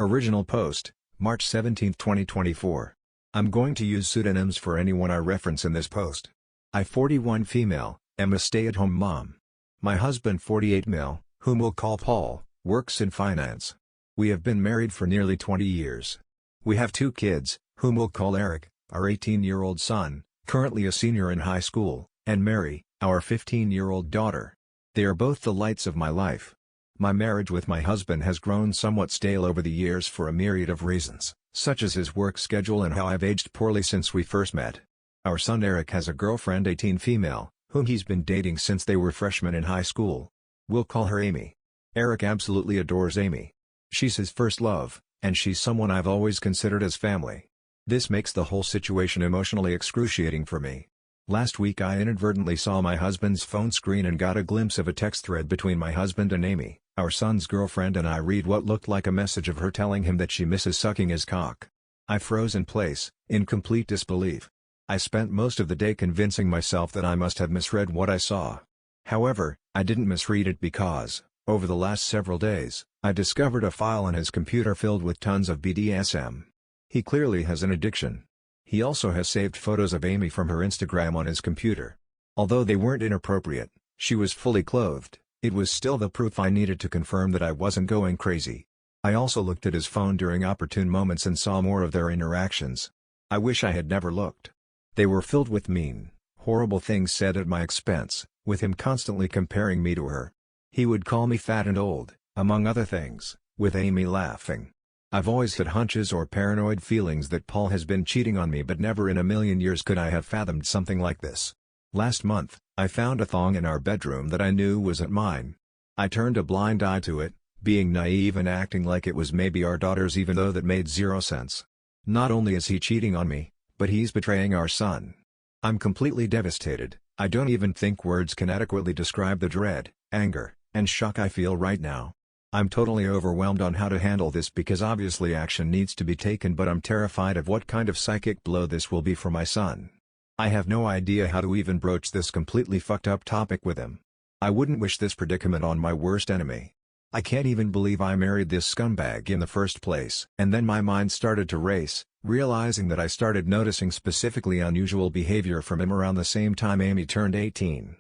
Original post, March 17, 2024. I'm going to use pseudonyms for anyone I reference in this post. I 41 female, am a stay-at-home mom. My husband 48 male, whom we'll call Paul, works in finance. We have been married for nearly 20 years. We have 2 kids, whom we'll call Eric, our 18-year-old son, currently a senior in high school, and Mary, our 15-year-old daughter. They are both the lights of my life. My marriage with my husband has grown somewhat stale over the years for a myriad of reasons, such as his work schedule and how I've aged poorly since we first met. Our son Eric has a girlfriend 18 female, whom he's been dating since they were freshmen in high school. We'll call her Amy. Eric absolutely adores Amy. She's his first love, and she's someone I've always considered as family. This makes the whole situation emotionally excruciating for me. Last week I inadvertently saw my husband's phone screen and got a glimpse of a text thread between my husband and Amy, our son's girlfriend, and I read what looked like a message of her telling him that she misses sucking his cock. I froze in place, in complete disbelief. I spent most of the day convincing myself that I must have misread what I saw. However, I didn't misread it because, over the last several days, I discovered a file on his computer filled with tons of BDSM. He clearly has an addiction. He also has saved photos of Amy from her Instagram on his computer. Although they weren't inappropriate, she was fully clothed, it was still the proof I needed to confirm that I wasn't going crazy. I also looked at his phone during opportune moments and saw more of their interactions. I wish I had never looked. They were filled with mean, horrible things said at my expense, with him constantly comparing me to her. He would call me fat and old, among other things, with Amy laughing. I've always had hunches or paranoid feelings that Paul has been cheating on me, but never in a million years could I have fathomed something like this. Last month, I found a thong in our bedroom that I knew wasn't mine. I turned a blind eye to it, being naive and acting like it was maybe our daughter's, even though that made zero sense. Not only is he cheating on me, but he's betraying our son. I'm completely devastated. I don't even think words can adequately describe the dread, anger, and shock I feel right now. I'm totally overwhelmed on how to handle this because obviously action needs to be taken, but I'm terrified of what kind of psychic blow this will be for my son. I have no idea how to even broach this completely fucked up topic with him. I wouldn't wish this predicament on my worst enemy. I can't even believe I married this scumbag in the first place. And then my mind started to race, realizing that I started noticing specifically unusual behavior from him around the same time Amy turned 18.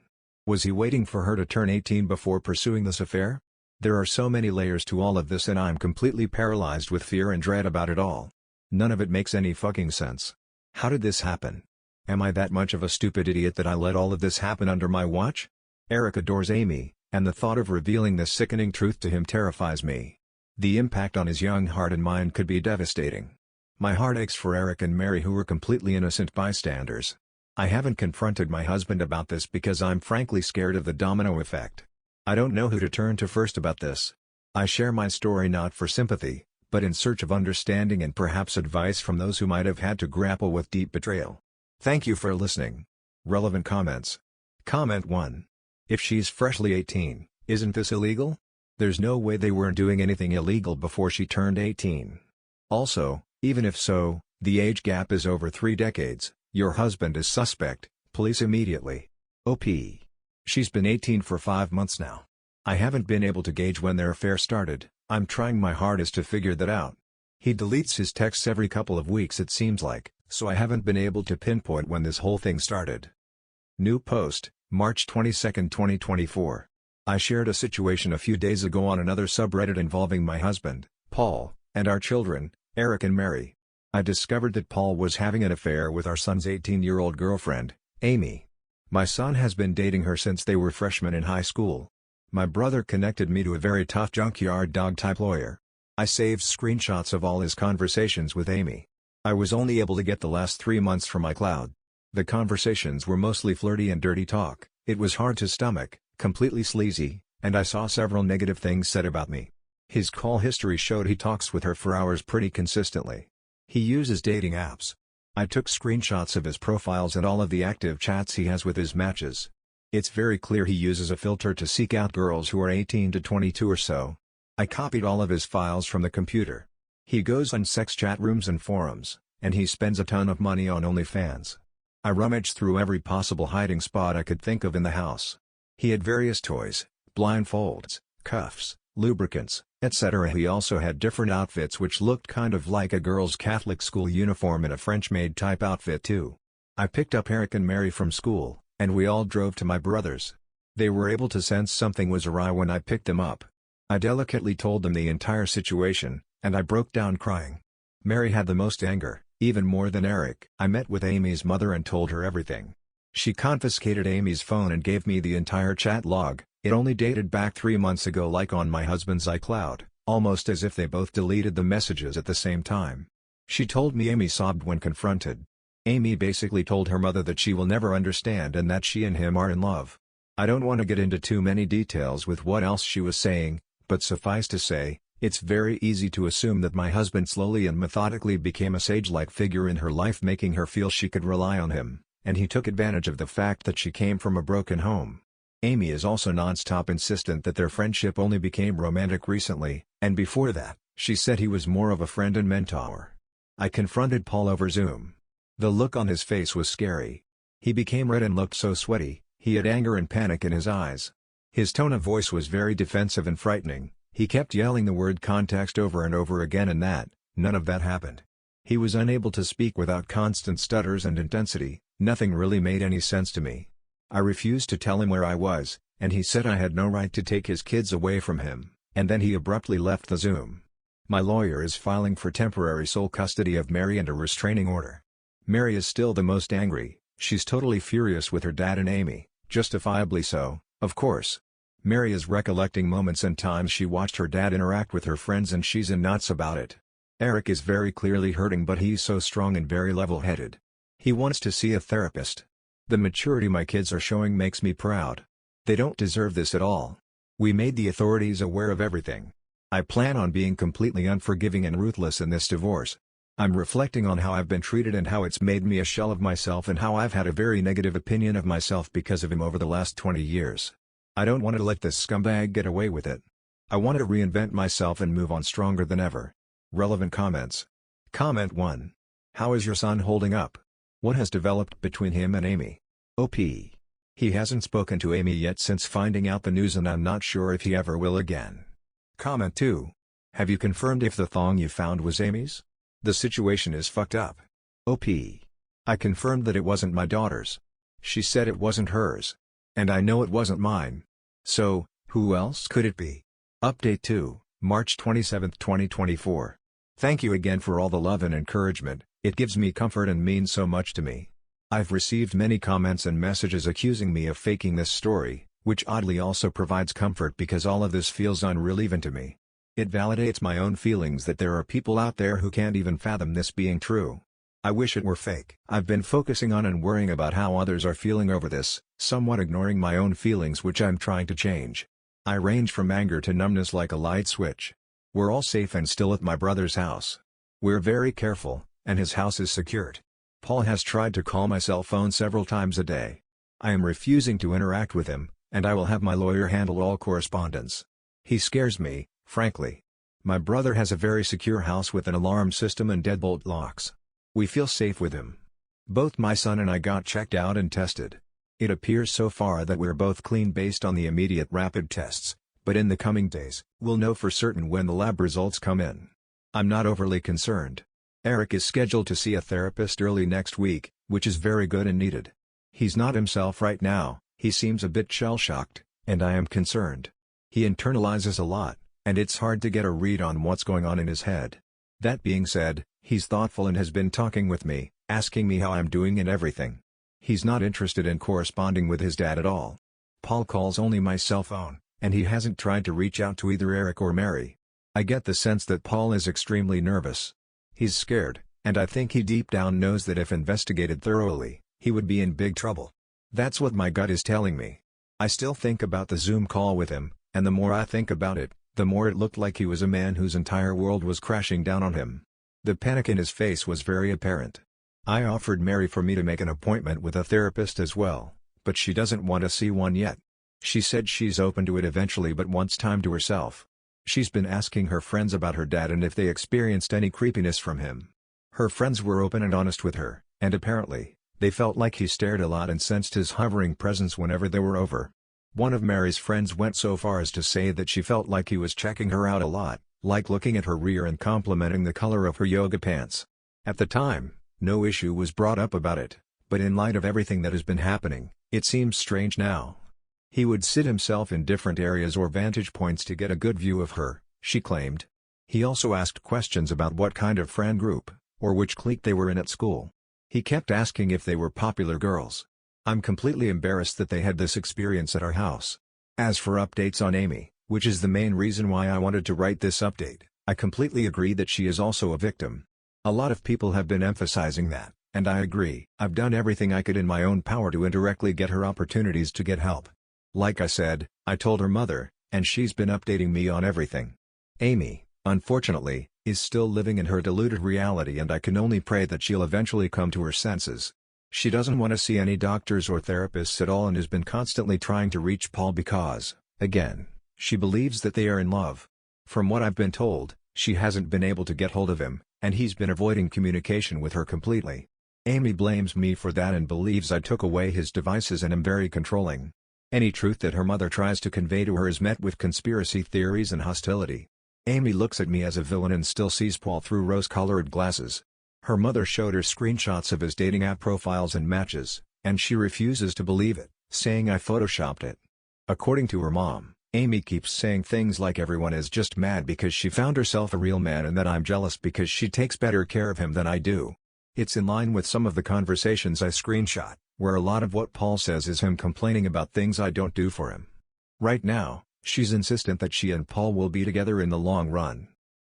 Was he waiting for her to turn 18 before pursuing this affair? There are so many layers to all of this and I'm completely paralyzed with fear and dread about it all. None of it makes any fucking sense. How did this happen? Am I that much of a stupid idiot that I let all of this happen under my watch? Eric adores Amy, and the thought of revealing this sickening truth to him terrifies me. The impact on his young heart and mind could be devastating. My heart aches for Eric and Mary, who were completely innocent bystanders. I haven't confronted my husband about this because I'm frankly scared of the domino effect. I don't know who to turn to first about this. I share my story not for sympathy, but in search of understanding and perhaps advice from those who might have had to grapple with deep betrayal. Thank you for listening. Relevant comments. Comment 1. If she's freshly 18, isn't this illegal? There's no way they weren't doing anything illegal before she turned 18. Also, even if so, the age gap is over 3 decades, your husband is suspect, police immediately. OP. She's been 18 for 5 months now. I haven't been able to gauge when their affair started. I'm trying my hardest to figure that out. He deletes his texts every couple of weeks it seems like, so I haven't been able to pinpoint when this whole thing started. New post, March 22, 2024. I shared a situation a few days ago on another subreddit involving my husband, Paul, and our children, Eric and Mary. I discovered that Paul was having an affair with our son's 18-year-old girlfriend, Amy. My son has been dating her since they were freshmen in high school. My brother connected me to a very tough junkyard dog type lawyer. I saved screenshots of all his conversations with Amy. I was only able to get the last 3 months from iCloud. The conversations were mostly flirty and dirty talk. It was hard to stomach, completely sleazy, and I saw several negative things said about me. His call history showed he talks with her for hours pretty consistently. He uses dating apps. I took screenshots of his profiles and all of the active chats he has with his matches. It's very clear he uses a filter to seek out girls who are 18 to 22 or so. I copied all of his files from the computer. He goes on sex chat rooms and forums, and he spends a ton of money on OnlyFans. I rummaged through every possible hiding spot I could think of in the house. He had various toys, blindfolds, cuffs, lubricants, etc. He also had different outfits which looked kind of like a girl's Catholic school uniform and a French-maid type outfit too. I picked up Eric and Mary from school, and we all drove to my brother's. They were able to sense something was awry when I picked them up. I delicately told them the entire situation, and I broke down crying. Mary had the most anger, even more than Eric. I met with Amy's mother and told her everything. She confiscated Amy's phone and gave me the entire chat log. It only dated back 3 months ago, like on my husband's iCloud, almost as if they both deleted the messages at the same time. She told me Amy sobbed when confronted. Amy basically told her mother that she will never understand and that she and him are in love. I don't want to get into too many details with what else she was saying, but suffice to say, it's very easy to assume that my husband slowly and methodically became a sage-like figure in her life, making her feel she could rely on him, and he took advantage of the fact that she came from a broken home. Amy is also non-stop insistent that their friendship only became romantic recently, and before that, she said he was more of a friend and mentor. I confronted Paul over Zoom. The look on his face was scary. He became red and looked so sweaty, he had anger and panic in his eyes. His tone of voice was very defensive and frightening. He kept yelling the word context over and over again, and none of that happened. He was unable to speak without constant stutters and intensity. Nothing really made any sense to me. I refused to tell him where I was, and he said I had no right to take his kids away from him, and then he abruptly left the Zoom. My lawyer is filing for temporary sole custody of Mary and a restraining order. Mary is still the most angry. She's totally furious with her dad and Amy, justifiably so, of course. Mary is recollecting moments and times she watched her dad interact with her friends, and she's in knots about it. Eric is very clearly hurting, but he's so strong and very level-headed. He wants to see a therapist. The maturity my kids are showing makes me proud. They don't deserve this at all. We made the authorities aware of everything. I plan on being completely unforgiving and ruthless in this divorce. I'm reflecting on how I've been treated and how it's made me a shell of myself, and how I've had a very negative opinion of myself because of him over the last 20 years. I don't want to let this scumbag get away with it. I want to reinvent myself and move on stronger than ever. Relevant comments. Comment 1. How is your son holding up? What has developed between him and Amy? OP. He hasn't spoken to Amy yet since finding out the news, and I'm not sure if he ever will again. Comment 2. Have you confirmed if the thong you found was Amy's? The situation is fucked up. OP. I confirmed that it wasn't my daughter's. She said it wasn't hers. And I know it wasn't mine. So, who else could it be? Update 2, March 27, 2024. Thank you again for all the love and encouragement. It gives me comfort and means so much to me. I've received many comments and messages accusing me of faking this story, which oddly also provides comfort because all of this feels unreal even to me. It validates my own feelings that there are people out there who can't even fathom this being true. I wish it were fake. I've been focusing on and worrying about how others are feeling over this, somewhat ignoring my own feelings, which I'm trying to change. I range from anger to numbness like a light switch. We're all safe and still at my brother's house. We're very careful, and his house is secured. Paul has tried to call my cell phone several times a day. I am refusing to interact with him, and I will have my lawyer handle all correspondence. He scares me, frankly. My brother has a very secure house with an alarm system and deadbolt locks. We feel safe with him. Both my son and I got checked out and tested. It appears so far that we're both clean based on the immediate rapid tests, but in the coming days, we'll know for certain when the lab results come in. I'm not overly concerned. Eric is scheduled to see a therapist early next week, which is very good and needed. He's not himself right now, he seems a bit shell-shocked, and I am concerned. He internalizes a lot, and it's hard to get a read on what's going on in his head. That being said, he's thoughtful and has been talking with me, asking me how I'm doing and everything. He's not interested in corresponding with his dad at all. Paul calls only my cell phone, and he hasn't tried to reach out to either Eric or Mary. I get the sense that Paul is extremely nervous. He's scared, and I think he deep down knows that if investigated thoroughly, he would be in big trouble. That's what my gut is telling me. I still think about the Zoom call with him, and the more I think about it, the more it looked like he was a man whose entire world was crashing down on him. The panic in his face was very apparent. I offered Mary for me to make an appointment with a therapist as well, but she doesn't want to see one yet. She said she's open to it eventually but wants time to herself. She's been asking her friends about her dad and if they experienced any creepiness from him. Her friends were open and honest with her, and apparently, they felt like he stared a lot and sensed his hovering presence whenever they were over. One of Mary's friends went so far as to say that she felt like he was checking her out a lot, like looking at her rear and complimenting the color of her yoga pants. At the time, no issue was brought up about it, but in light of everything that has been happening, it seems strange now. He would sit himself in different areas or vantage points to get a good view of her, she claimed. He also asked questions about what kind of friend group, or which clique they were in at school. He kept asking if they were popular girls. I'm completely embarrassed that they had this experience at our house. As for updates on Amy, which is the main reason why I wanted to write this update, I completely agree that she is also a victim. A lot of people have been emphasizing that, and I agree. I've done everything I could in my own power to indirectly get her opportunities to get help. Like I said, I told her mother, and she's been updating me on everything. Amy, unfortunately, is still living in her deluded reality, and I can only pray that she'll eventually come to her senses. She doesn't want to see any doctors or therapists at all and has been constantly trying to reach Paul because, again, she believes that they are in love. From what I've been told, she hasn't been able to get hold of him, and he's been avoiding communication with her completely. Amy blames me for that and believes I took away his devices and am very controlling. Any truth that her mother tries to convey to her is met with conspiracy theories and hostility. Amy looks at me as a villain and still sees Paul through rose-colored glasses. Her mother showed her screenshots of his dating app profiles and matches, and she refuses to believe it, saying I photoshopped it. According to her mom, Amy keeps saying things like everyone is just mad because she found herself a real man and that I'm jealous because she takes better care of him than I do. It's in line with some of the conversations I screenshot, where a lot of what Paul says is him complaining about things I don't do for him. Right now, she's insistent that she and Paul will be together in the long run.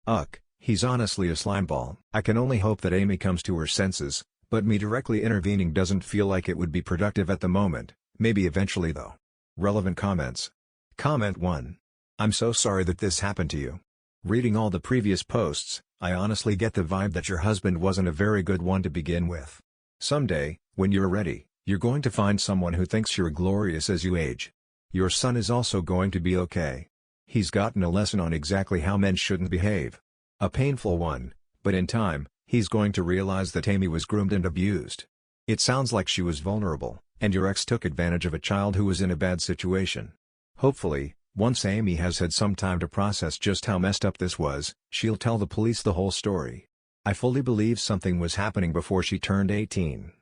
Ugh. He's honestly a slimeball. I can only hope that Amy comes to her senses, but me directly intervening doesn't feel like it would be productive at the moment, maybe eventually though. Relevant comments. Comment 1. I'm so sorry that this happened to you. Reading all the previous posts, I honestly get the vibe that your husband wasn't a very good one to begin with. Someday, when you're ready, you're going to find someone who thinks you're glorious as you age. Your son is also going to be okay. He's gotten a lesson on exactly how men shouldn't behave. A painful one, but in time, he's going to realize that Amy was groomed and abused. It sounds like she was vulnerable, and your ex took advantage of a child who was in a bad situation. Hopefully, once Amy has had some time to process just how messed up this was, she'll tell the police the whole story. I fully believe something was happening before she turned 18.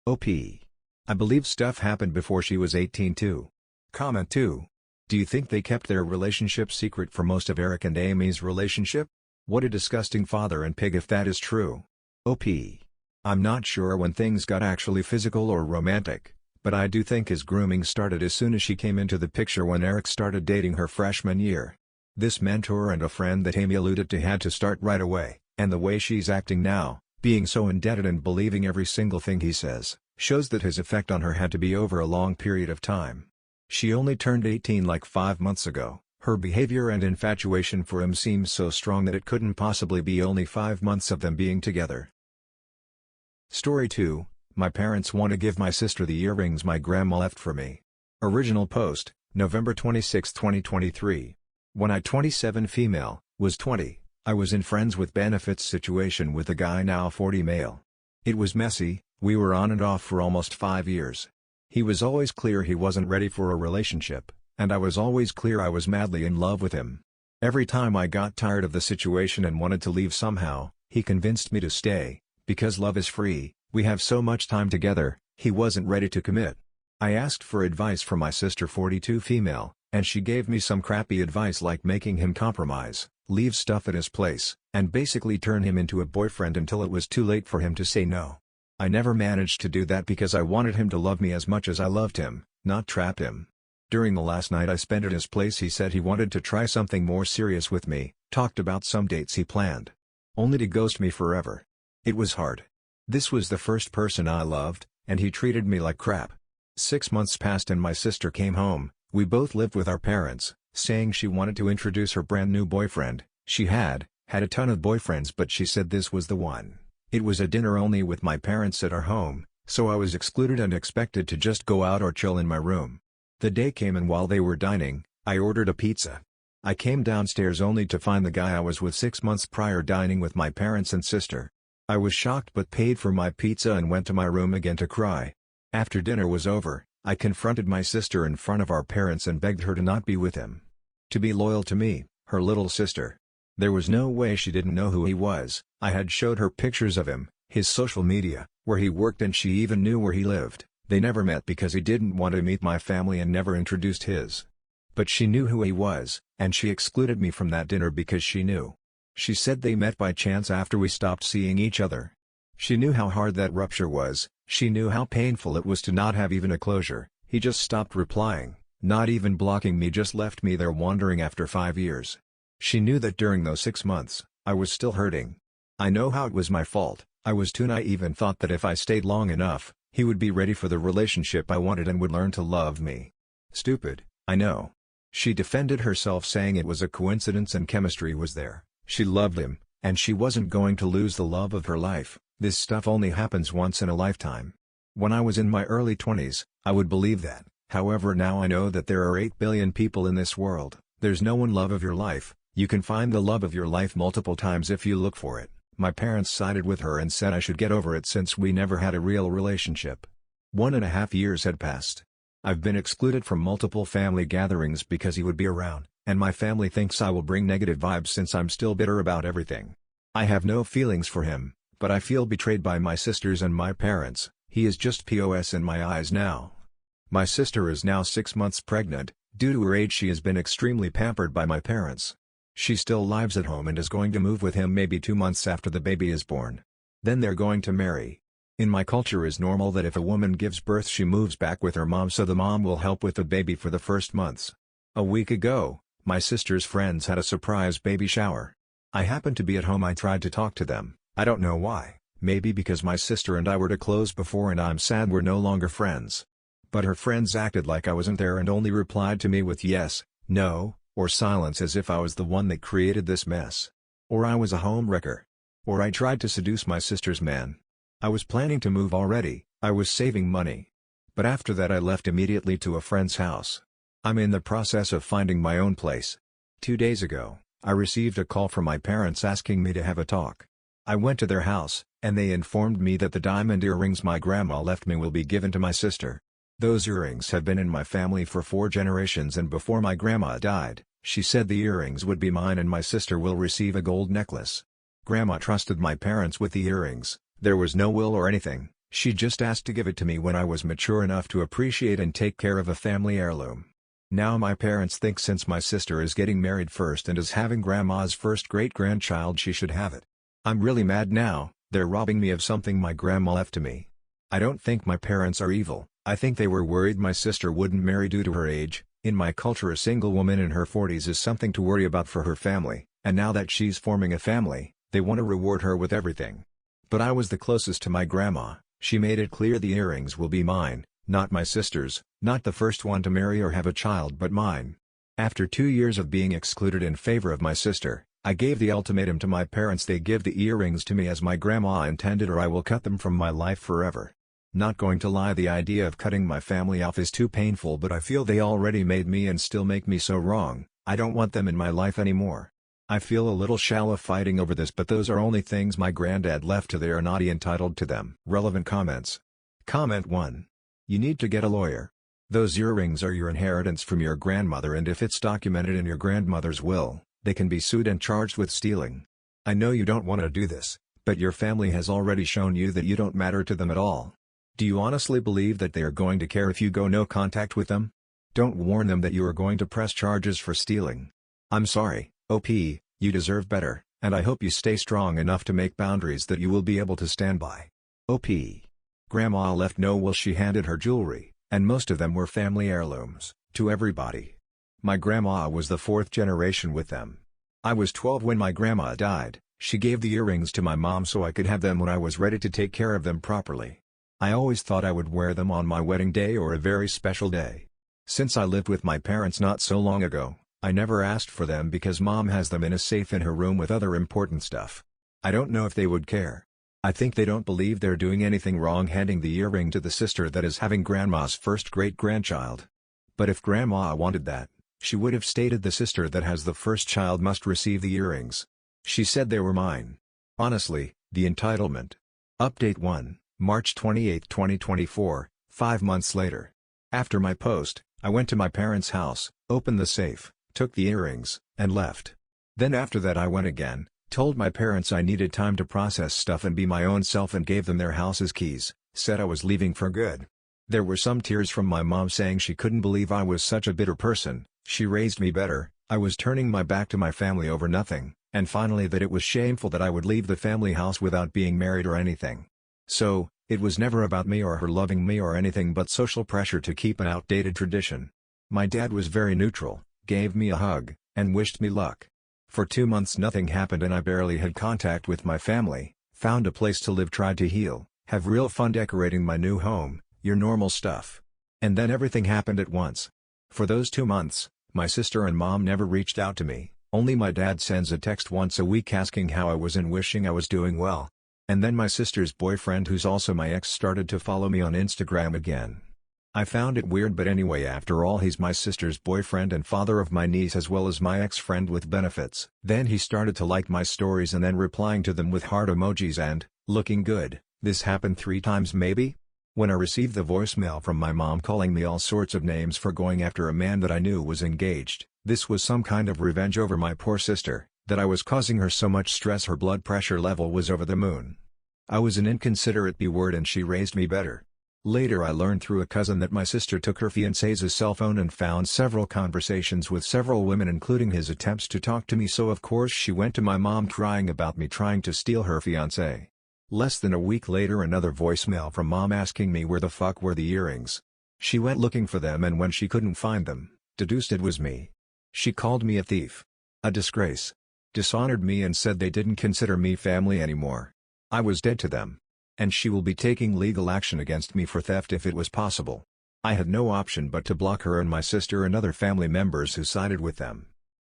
OP. I believe stuff happened before she was 18 too. Comment 2. Do you think they kept their relationship secret for most of Eric and Amy's relationship? What a disgusting father and pig if that is true. OP. I'm not sure when things got actually physical or romantic, but I do think his grooming started as soon as she came into the picture when Eric started dating her freshman year. This mentor and a friend that Amy alluded to had to start right away, and the way she's acting now, being so indebted and believing every single thing he says, shows that his effect on her had to be over a long period of time. She only turned 18 like 5 months ago. Her behavior and infatuation for him seems so strong that it couldn't possibly be only 5 months of them being together. Story 2, my parents want to give my sister the earrings my grandma left for me. Original post, November 26, 2023. When I 27 female, was 20, I was in friends with benefits situation with a guy now 40 male. It was messy, we were on and off for almost 5 years. He was always clear he wasn't ready for a relationship, and I was always clear I was madly in love with him. Every time I got tired of the situation and wanted to leave somehow, he convinced me to stay, because love is free, we have so much time together. He wasn't ready to commit. I asked for advice from my sister 42 female, and she gave me some crappy advice like making him compromise, leave stuff at his place, and basically turn him into a boyfriend until it was too late for him to say no. I never managed to do that because I wanted him to love me as much as I loved him, not trap him. During the last night I spent at his place he said he wanted to try something more serious with me, talked about some dates he planned. Only to ghost me forever. It was hard. This was the first person I loved, and he treated me like crap. 6 months passed and my sister came home. We both lived with our parents, saying she wanted to introduce her brand new boyfriend. She had a ton of boyfriends but she said this was the one. It was a dinner only with my parents at our home, so I was excluded and expected to just go out or chill in my room. The day came and while they were dining, I ordered a pizza. I came downstairs only to find the guy I was with 6 months prior dining with my parents and sister. I was shocked but paid for my pizza and went to my room again to cry. After dinner was over, I confronted my sister in front of our parents and begged her to not be with him. To be loyal to me, her little sister. There was no way she didn't know who he was. I had showed her pictures of him, his social media, where he worked, and she even knew where he lived. They never met because he didn't want to meet my family and never introduced his. But she knew who he was, and she excluded me from that dinner because she knew. She said they met by chance after we stopped seeing each other. She knew how hard that rupture was, she knew how painful it was to not have even a closure. He just stopped replying, not even blocking me, just left me there wandering after 5 years. She knew that during those 6 months, I was still hurting. I know how it was my fault. I was too naive and thought that if I stayed long enough, he would be ready for the relationship I wanted and would learn to love me. Stupid, I know. She defended herself, saying it was a coincidence and chemistry was there. She loved him, and she wasn't going to lose the love of her life. This stuff only happens once in a lifetime. When I was in my early 20s, I would believe that. However, now I know that there are 8 billion people in this world. There's no one love of your life. You can find the love of your life multiple times if you look for it. My parents sided with her and said I should get over it since we never had a real relationship. 1.5 years had passed. I've been excluded from multiple family gatherings because he would be around, and my family thinks I will bring negative vibes since I'm still bitter about everything. I have no feelings for him, but I feel betrayed by my sisters and my parents. He is just POS in my eyes now. My sister is now 6 months pregnant. Due to her age, she has been extremely pampered by my parents. She still lives at home and is going to move with him maybe 2 months after the baby is born. Then they're going to marry. In my culture is normal that if a woman gives birth she moves back with her mom, so the mom will help with the baby for the first months. A week ago, my sister's friends had a surprise baby shower. I happened to be at home. I tried to talk to them. I don't know why, maybe because my sister and I were too close before and I'm sad we're no longer friends. But her friends acted like I wasn't there and only replied to me with yes, no, or silence, as if I was the one that created this mess. Or I was a home wrecker. Or I tried to seduce my sister's man. I was planning to move already, I was saving money. But after that I left immediately to a friend's house. I'm in the process of finding my own place. 2 days ago, I received a call from my parents asking me to have a talk. I went to their house, and they informed me that the diamond earrings my grandma left me will be given to my sister. Those earrings have been in my family for 4 generations, and before my grandma died, she said the earrings would be mine and my sister will receive a gold necklace. Grandma trusted my parents with the earrings. There was no will or anything, she just asked to give it to me when I was mature enough to appreciate and take care of a family heirloom. Now my parents think since my sister is getting married first and is having grandma's first great-grandchild, she should have it. I'm really mad now. They're robbing me of something my grandma left to me. I don't think my parents are evil. I think they were worried my sister wouldn't marry due to her age. In my culture, a single woman in her 40s is something to worry about for her family, and now that she's forming a family, they want to reward her with everything. But I was the closest to my grandma. She made it clear the earrings will be mine, not my sister's, not the first one to marry or have a child, but mine. After 2 years of being excluded in favor of my sister, I gave the ultimatum to my parents: they give the earrings to me as my grandma intended, or I will cut them from my life forever. Not going to lie, the idea of cutting my family off is too painful, but I feel they already made me and still make me so wrong. I don't want them in my life anymore. I feel a little shallow fighting over this, but those are only things my granddad left to. They are not entitled to them. Relevant comments. Comment 1. You need to get a lawyer. Those earrings are your inheritance from your grandmother, and if it's documented in your grandmother's will, they can be sued and charged with stealing. I know you don't want to do this, but your family has already shown you that you don't matter to them at all. Do you honestly believe that they are going to care if you go no contact with them? Don't warn them that you are going to press charges for stealing. I'm sorry, OP, you deserve better, and I hope you stay strong enough to make boundaries that you will be able to stand by. OP. Grandma left no will. She handed her jewelry, and most of them were family heirlooms, to everybody. My grandma was the 4th generation with them. I was 12 when my grandma died. She gave the earrings to my mom so I could have them when I was ready to take care of them properly. I always thought I would wear them on my wedding day or a very special day. Since I lived with my parents not so long ago, I never asked for them because mom has them in a safe in her room with other important stuff. I don't know if they would care. I think they don't believe they're doing anything wrong handing the earring to the sister that is having grandma's first great-grandchild. But if grandma wanted that, she would have stated the sister that has the first child must receive the earrings. She said they were mine. Honestly, the entitlement. Update 1, March 28, 2024, 5 months later. After my post, I went to my parents' house, opened the safe, took the earrings, and left. Then after that I went again, told my parents I needed time to process stuff and be my own self and gave them their house's keys, said I was leaving for good. There were some tears from my mom saying she couldn't believe I was such a bitter person, she raised me better, I was turning my back to my family over nothing, and finally that it was shameful that I would leave the family house without being married or anything. So, it was never about me or her loving me or anything but social pressure to keep an outdated tradition. My dad was very neutral, gave me a hug, and wished me luck. For 2 months nothing happened and I barely had contact with my family, found a place to live, tried to heal, have real fun decorating my new home, your normal stuff. And then everything happened at once. For those 2 months, my sister and mom never reached out to me, only my dad sends a text once a week asking how I was and wishing I was doing well. And then my sister's boyfriend, who's also my ex, started to follow me on Instagram again. I found it weird, but anyway, after all, he's my sister's boyfriend and father of my niece as well as my ex-friend with benefits. Then he started to like my stories and then replying to them with heart emojis and, looking good. This happened 3 times maybe? When I received the voicemail from my mom calling me all sorts of names for going after a man that I knew was engaged, this was some kind of revenge over my poor sister, that I was causing her so much stress her blood pressure level was over the moon. I was an inconsiderate B-word and she raised me better. Later I learned through a cousin that my sister took her fiancé's cell phone and found several conversations with several women including his attempts to talk to me, so of course she went to my mom crying about me trying to steal her fiancé. Less than a week later another voicemail from mom asking me where the fuck were the earrings. She went looking for them and when she couldn't find them, deduced it was me. She called me a thief. A disgrace. Dishonored me and said they didn't consider me family anymore. I was dead to them. And she will be taking legal action against me for theft if it was possible. I had no option but to block her and my sister and other family members who sided with them.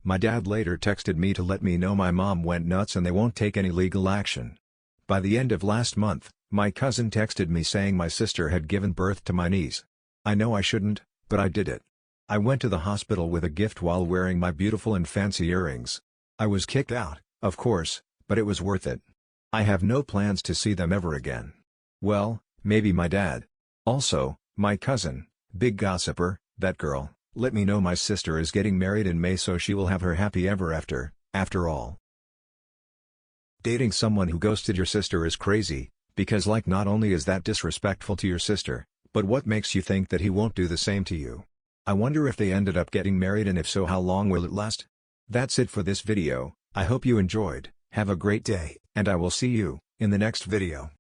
My dad later texted me to let me know my mom went nuts and they won't take any legal action. By the end of last month, my cousin texted me saying my sister had given birth to my niece. I know I shouldn't, but I did it. I went to the hospital with a gift while wearing my beautiful and fancy earrings. I was kicked out, of course, but it was worth it. I have no plans to see them ever again. Well, maybe my dad. Also, my cousin, big gossiper, that girl, let me know my sister is getting married in May so she will have her happy ever after all. Dating someone who ghosted your sister is crazy, because like not only is that disrespectful to your sister, but what makes you think that he won't do the same to you? I wonder if they ended up getting married and if so how long will it last? That's it for this video, I hope you enjoyed, have a great day, and I will see you in the next video.